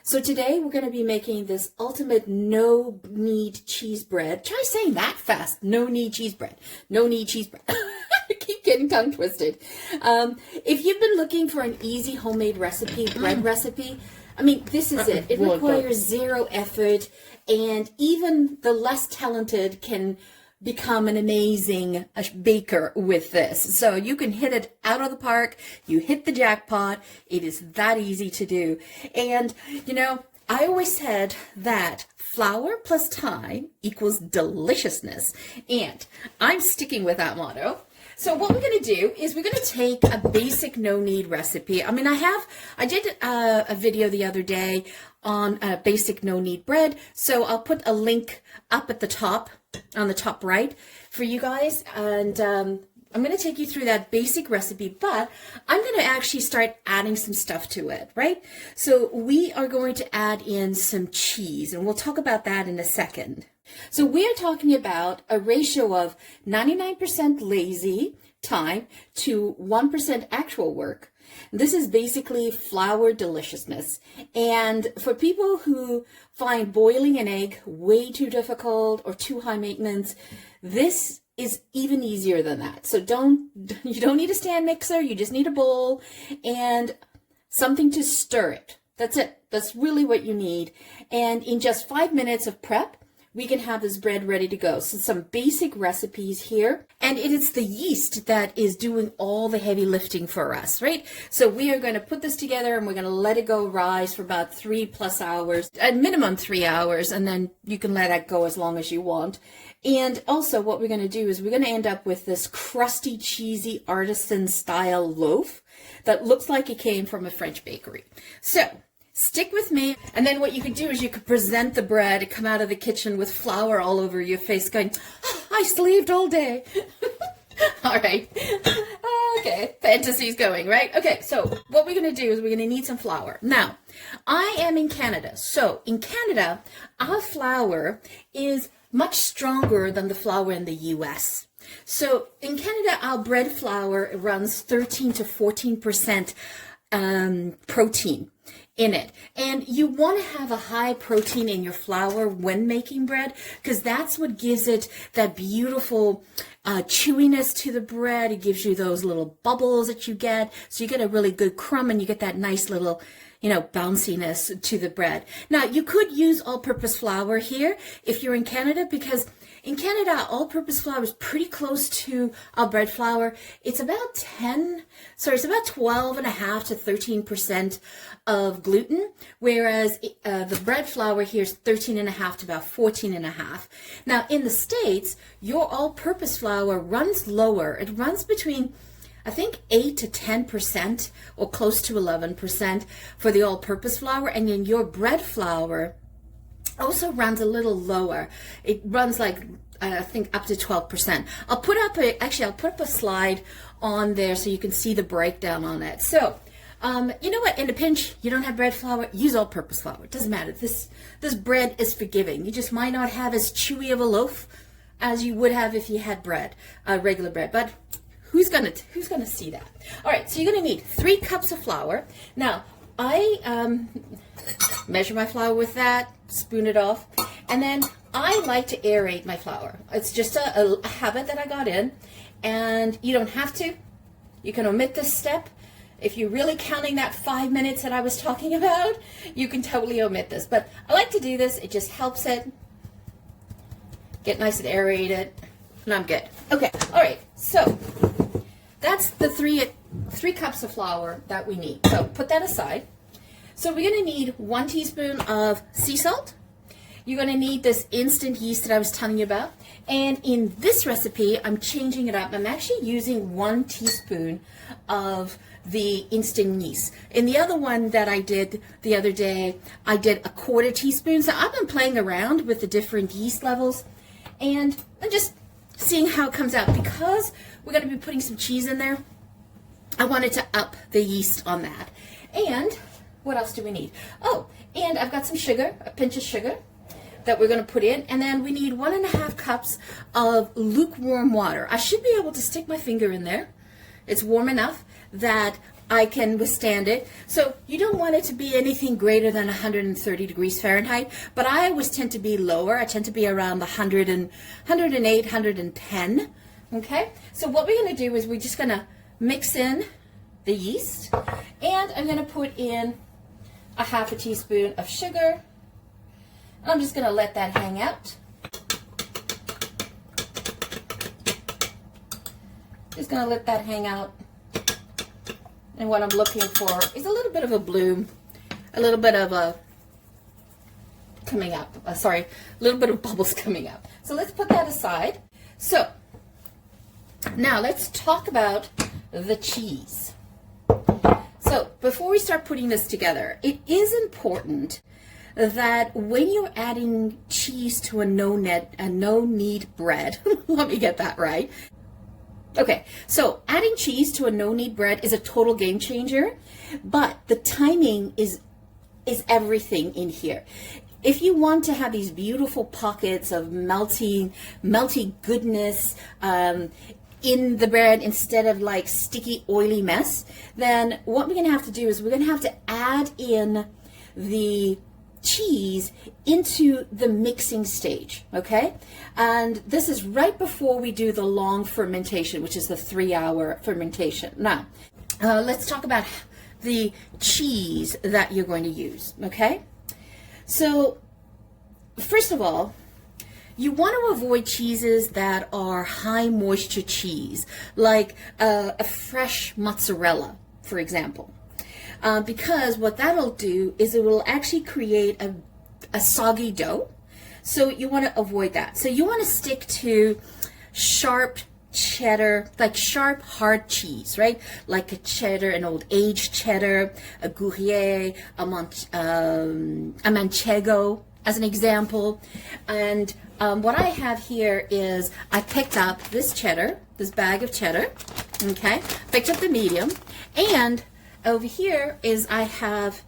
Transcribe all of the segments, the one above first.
So today we're going to be making this ultimate no knead cheese bread. Try saying that fast. No knead cheese bread. No knead cheese bread. I keep getting tongue twisted. If you've been looking for an easy homemade recipe, bread recipe, I mean, this is it. It requires zero effort, and even the less talented can become an amazing baker with this. So you can hit it out of the park. You hit the jackpot. It is that easy to do. And, you know, I always said that flour plus time equals deliciousness. And I'm sticking with that motto. So what we're going to do is we're going to take a basic no-knead recipe. I mean, I did a video the other day on a basic no-knead bread. So I'll put a link up at the top, on the top right for you guys. And I'm going to take you through that basic recipe, but I'm going to actually start adding some stuff to it, right? So we are going to add in some cheese, and we'll talk about that in a second. So we're talking about a ratio of 99% lazy time to 1% actual work. This is basically flour deliciousness. And for people who find boiling an egg way too difficult or too high maintenance, this is even easier than that. So you don't need a stand mixer, you just need a bowl and something to stir it. That's it. That's really what you need. And in just 5 minutes of prep, we can have this bread ready to go. So some basic recipes here. And it is the yeast that is doing all the heavy lifting for us, right? So we are going to put this together and we're going to let it go rise for about 3+ hours, at minimum 3 hours, and then you can let that go as long as you want. And also what we're going to do is we're going to end up with this crusty, cheesy, artisan style loaf that looks like it came from a French bakery. So stick with me, and then what you could do is you could present the bread, come out of the kitchen with flour all over your face going, oh, I slaved all day. All right. Okay, fantasy's going, right? Okay, so what we're going to do is we're going to need some flour. Now, I am in Canada, so in Canada, our flour is much stronger than the flour in the US. So in Canada, our bread flour runs 13 to 14% protein in it, and you want to have a high protein in your flour when making bread, because that's what gives it that beautiful chewiness to the bread. It gives you those little bubbles that you get, so you get a really good crumb and you get that nice little, you know, bounciness to the bread. Now you could use all-purpose flour here if you're in Canada, because in Canada, all-purpose flour is pretty close to our bread flour. It's about 12.5 to 13% of gluten, whereas the bread flour here is 13.5 to about 14.5. Now, in the States, your all-purpose flour runs lower. It runs between, I think, 8 to 10% or close to 11% for the all-purpose flour, and then your bread flour also runs a little lower. It runs like, I think, up to 12%. I'll put up a slide on there so you can see the breakdown on it. So, you know what? In a pinch, you don't have bread flour, use all-purpose flour. It doesn't matter. This bread is forgiving. You just might not have as chewy of a loaf as you would have if you had bread, regular bread. But who's gonna see that? All right. So you're gonna need 3 cups of flour. Now, I measure my flour with that, spoon it off, and then I like to aerate my flour. It's just a habit that I got in, and you don't have to. You can omit this step. If you're really counting that 5 minutes that I was talking about, you can totally omit this. But I like to do this. It just helps it get nice and aerated, and I'm good. Okay, all right, so that's the three cups of flour that we need. So put that aside. So we're going to need 1 teaspoon of sea salt. You're going to need this instant yeast that I was telling you about. And in this recipe, I'm changing it up. I'm actually using 1 teaspoon of the instant yeast. In the other one that I did the other day, I did a 1/4 teaspoon. So I've been playing around with the different yeast levels, and I'm just seeing how it comes out. Because we're going to be putting some cheese in there, I wanted to up the yeast on that. And what else do we need? Oh, and I've got some sugar, a pinch of sugar that we're going to put in. And then we need 1.5 cups of lukewarm water. I should be able to stick my finger in there. It's warm enough that I can withstand it. So you don't want it to be anything greater than 130 degrees Fahrenheit, but I always tend to be lower. I tend to be around the 108, 110. Okay, so what we're going to do is we're just going to mix in the yeast, and I'm going to put in a half a teaspoon of sugar. And I'm just going to let that hang out. Just going to let that hang out. And what I'm looking for is a little bit of a bloom, a little bit of a coming up. A little bit of bubbles coming up. So let's put that aside. So now let's talk about the cheese. So before we start putting this together, it is important that when you're adding cheese to a no knead bread, let me get that right. Okay, so adding cheese to a no knead bread is a total game changer, but the timing is everything in here. If you want to have these beautiful pockets of melty goodness in the bread instead of like sticky, oily mess, then what we're going to have to do is we're going to have to add in the cheese into the mixing stage, okay? And this is right before we do the long fermentation, which is the 3-hour fermentation. Now, let's talk about the cheese that you're going to use, okay? So, first of all, you want to avoid cheeses that are high moisture cheese, like a fresh mozzarella, for example. Because what that'll do is it will actually create a soggy dough. So you want to avoid that. So you want to stick to sharp cheddar, like sharp hard cheese, right? Like a cheddar, an old aged cheddar, a Gruyere, a Manchego, as an example. And what I have here is I picked up this cheddar, this bag of cheddar, okay? Picked up the medium, and over here is I have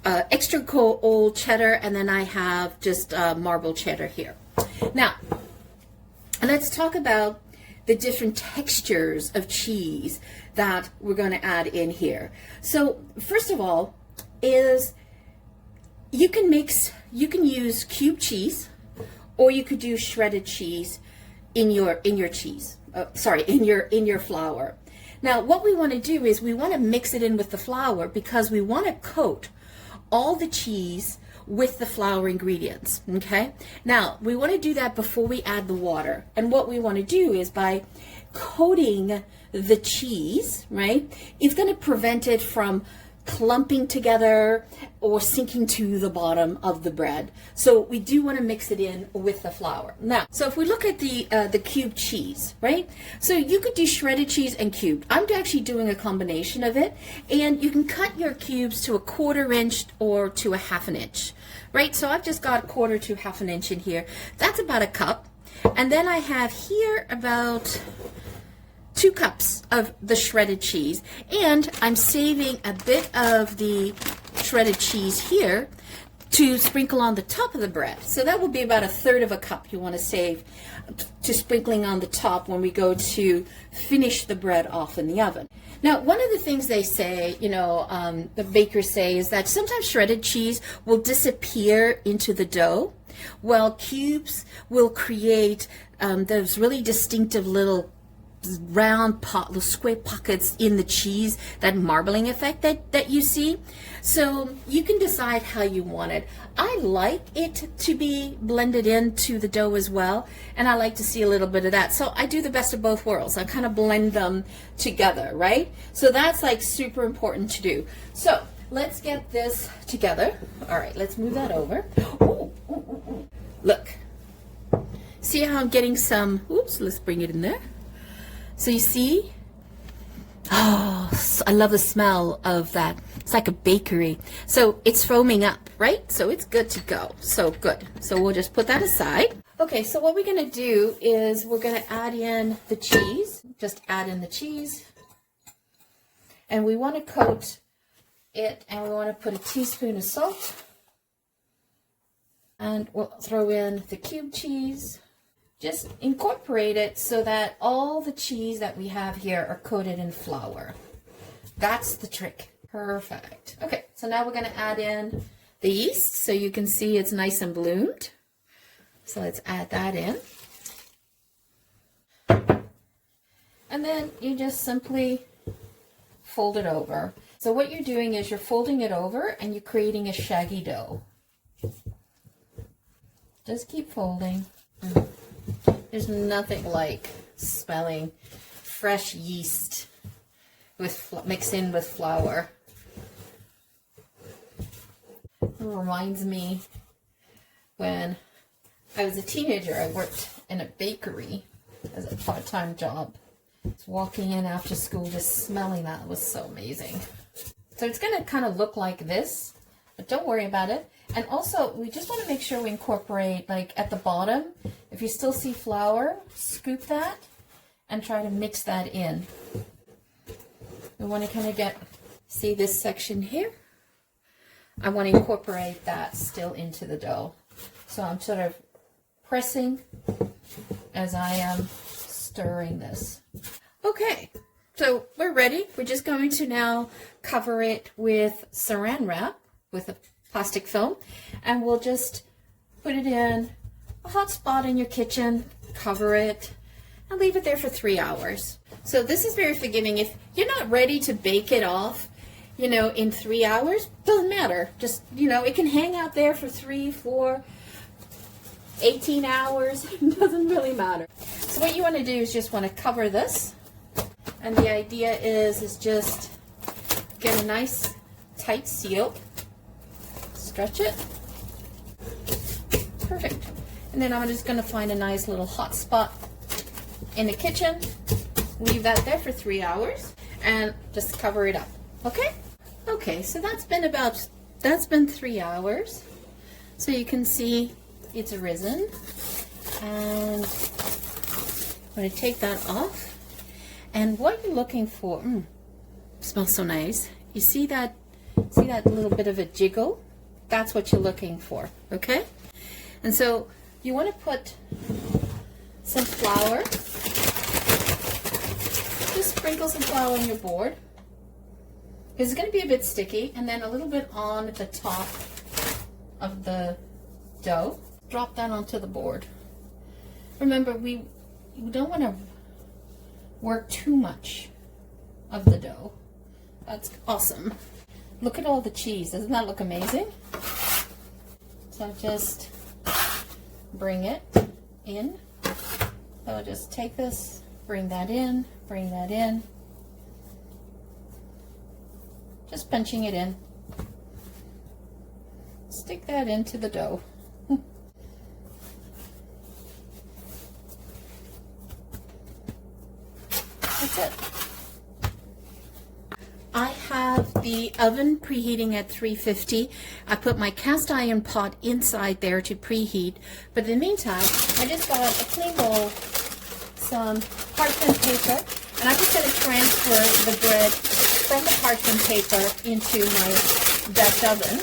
extra old cheddar, and then I have just marble cheddar here. Now, let's talk about the different textures of cheese that we're going to add in here. So first of all is you can use cube cheese, or you could do shredded cheese in your cheese. In your flour. Now, what we want to do is we want to mix it in with the flour because we want to coat all the cheese with the flour ingredients, okay? Now, we want to do that before we add the water. And what we want to do is by coating the cheese, right, it's going to prevent it from clumping together or sinking to the bottom of the bread. So we do want to mix it in with the flour. Now, so if we look at the cube cheese, right? So you could do shredded cheese and cubed. I'm actually doing a combination of it, and you can cut your cubes to a 1/4 inch or to a 1/2 inch, right? So I've just got 1/4 to 1/2 inch in here. That's about a cup. And then I have here about 2 cups of the shredded cheese, and I'm saving a bit of the shredded cheese here to sprinkle on the top of the bread. So that will be about 1/3 of a cup you want to save to sprinkling on the top when we go to finish the bread off in the oven. Now, one of the things they say, the bakers say, is that sometimes shredded cheese will disappear into the dough, while cubes will create those really distinctive little round little square pockets in the cheese, that marbling effect that you see. So you can decide how you want it. I like it to be blended into the dough as well, and I like to see a little bit of that. So I do the best of both worlds. I kind of blend them together, right? So that's like super important to do. So let's get this together. All right, let's move that over. Ooh. Look, see how I'm getting some, oops, let's bring it in there. So you see, oh, I love the smell of that. It's like a bakery. So it's foaming up, right? So it's good to go. So good. So we'll just put that aside. Okay, so what we're going to do is we're going to add in the cheese. Just add in the cheese. And we want to coat it, and we want to put a teaspoon of salt. And we'll throw in the cube cheese. Just incorporate it so that all the cheese that we have here are coated in flour. That's the trick. Perfect. Okay, so now we're going to add in the yeast so you can see it's nice and bloomed. So let's add that in. And then you just simply fold it over. So what you're doing is you're folding it over and you're creating a shaggy dough. Just keep folding. There's nothing like smelling fresh yeast with mixed in with flour. It reminds me when I was a teenager, I worked in a bakery as a part-time job. Walking in after school, just smelling that was so amazing. So it's going to kind of look like this, but don't worry about it. And also, we just want to make sure we incorporate, like at the bottom, if you still see flour, scoop that and try to mix that in. We want to kind of see this section here? I want to incorporate that still into the dough. So I'm sort of pressing as I am stirring this. Okay, so we're ready. We're just going to now cover it with saran wrap with a plastic film, and we'll just put it in a hot spot in your kitchen, cover it, and leave it there for 3 hours. So this is very forgiving. If you're not ready to bake it off, you know, in 3 hours, doesn't matter. Just, you know, it can hang out there for 3, 4, 18 hours. It doesn't really matter. So what you want to do is just want to cover this. And the idea is just get a nice tight seal. Stretch it. Perfect. And then I'm just going to find a nice little hot spot in the kitchen. Leave that there for 3 hours and just cover it up. Okay? Okay, so that's been 3 hours. So you can see it's risen. And I'm going to take that off. And what you're looking for, smells so nice. You see that little bit of a jiggle? That's what you're looking for, okay? And so you want to put some flour. Just sprinkle some flour on your board. It's going to be a bit sticky, and then a little bit on the top of the dough. Drop that onto the board. Remember, we don't want to work too much of the dough. That's awesome. Look at all the cheese. Doesn't that look amazing? So just bring it in. So just take this, bring that in, bring that in. Just punching it in. Stick that into the dough. That's it. I have the oven preheating at 350. I put my cast iron pot inside there to preheat. But in the meantime, I just got a clean bowl, some parchment paper, and I'm just going to transfer the bread from the parchment paper into my Dutch oven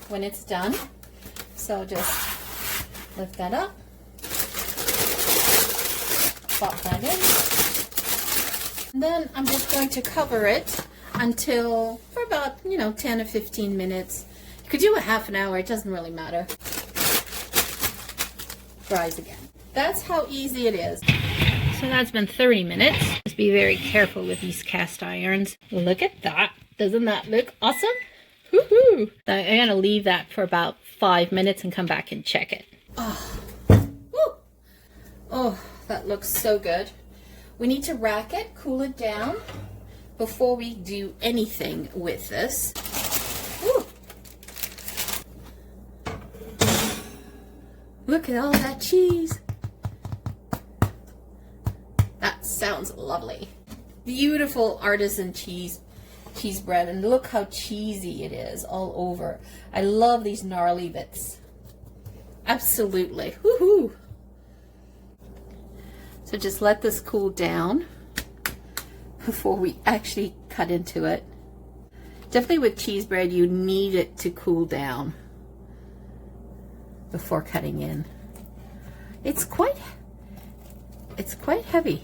when it's done. So just lift that up, pop that in. And then I'm just going to cover it for about, 10 or 15 minutes. You could do a half an hour, it doesn't really matter. Fries again. That's how easy it is. So that's been 30 minutes. Just be very careful with these cast irons. Look at that. Doesn't that look awesome? Woohoo! I'm going to leave that for about 5 minutes and come back and check it. Oh, woo. Oh, that looks so good. We need to rack it, cool it down before we do anything with this. Woo. Look at all that cheese. That sounds lovely. Beautiful artisan cheese bread, and look how cheesy it is all over. I love these gnarly bits. Absolutely. Woohoo! So just let this cool down before we actually cut into it. Definitely with cheese bread, you need it to cool down before cutting in. It's quite heavy.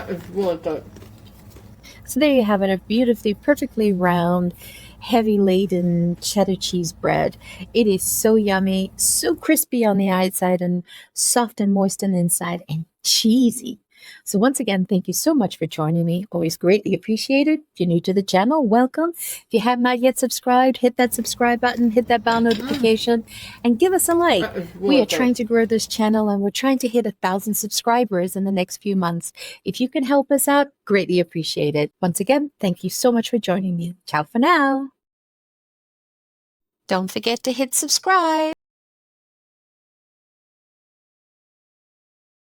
It's really good. So there you have it, a beautifully, perfectly round, heavy laden cheddar cheese bread. It is so yummy, so crispy on the outside and soft and moist on the inside and cheesy. So once again, thank you so much for joining me. Always greatly appreciated. If you're new to the channel, welcome. If you have not yet subscribed, hit that subscribe button, hit that bell notification, and give us a like. We are trying to grow this channel and we're trying to hit 1,000 subscribers in the next few months. If you can help us out, greatly appreciate it. Once again, thank you so much for joining me. Ciao for now. Don't forget to hit subscribe.